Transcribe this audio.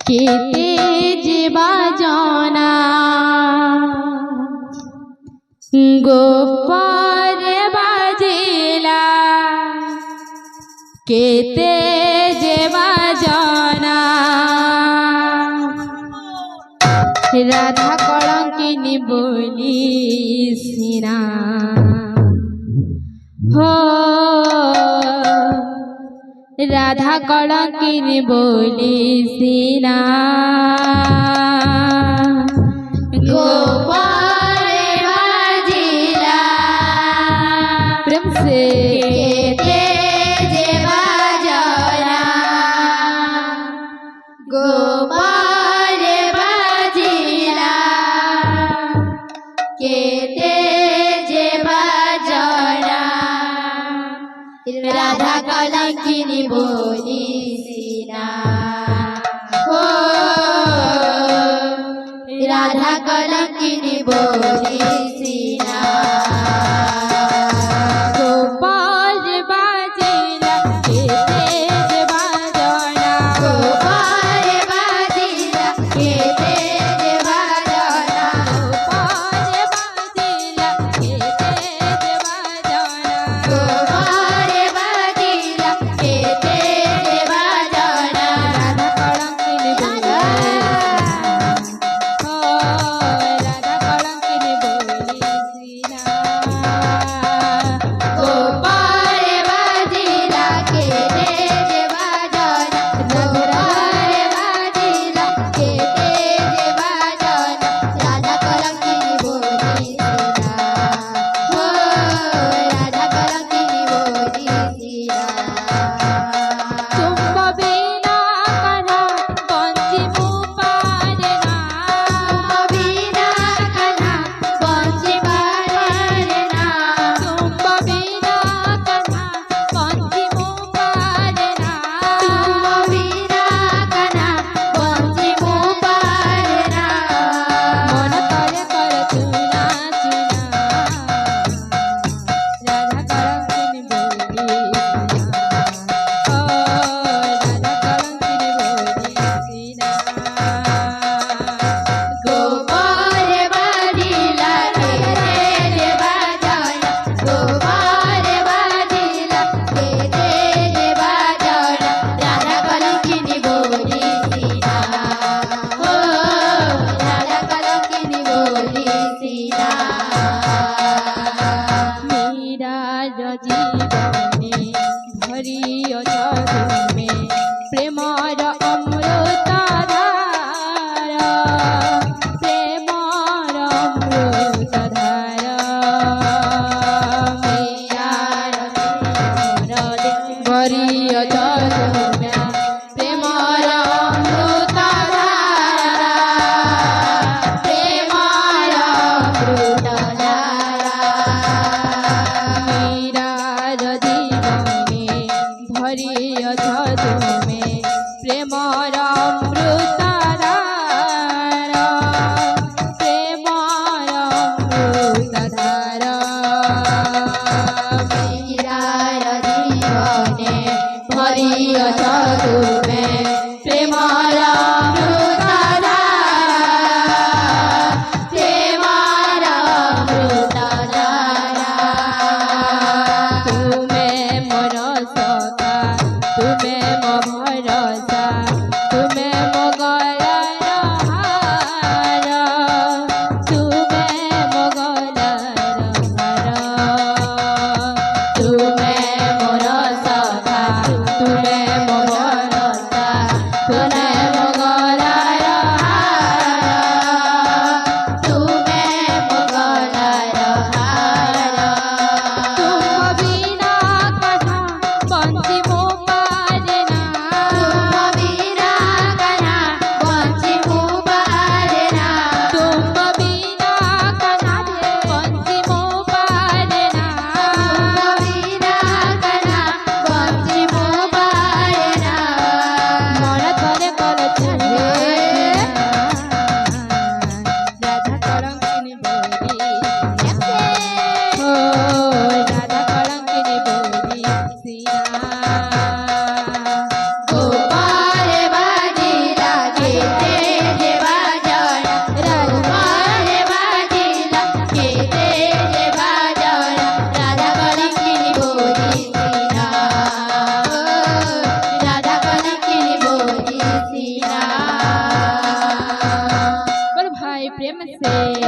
কেতে যে বাজনা গোপরে বাজিলা কেতে যে বাজনা রাধা কলঙ্কিনী বলি সিনা हो राधा कलंकिनी बोली सीना गोपाल बाजीला प्रेम से केते जे बाजना गोपाल बाजीला केते जे बाजना राधा कलंकिनी बोली सीना हो राधा कलंकिनी बोली सीना गोपाल बाजीला केते जे बाजना गोपाल बाजीला केते जे बाजना गोपाल बाजीला केते जे बाजना गोपाल से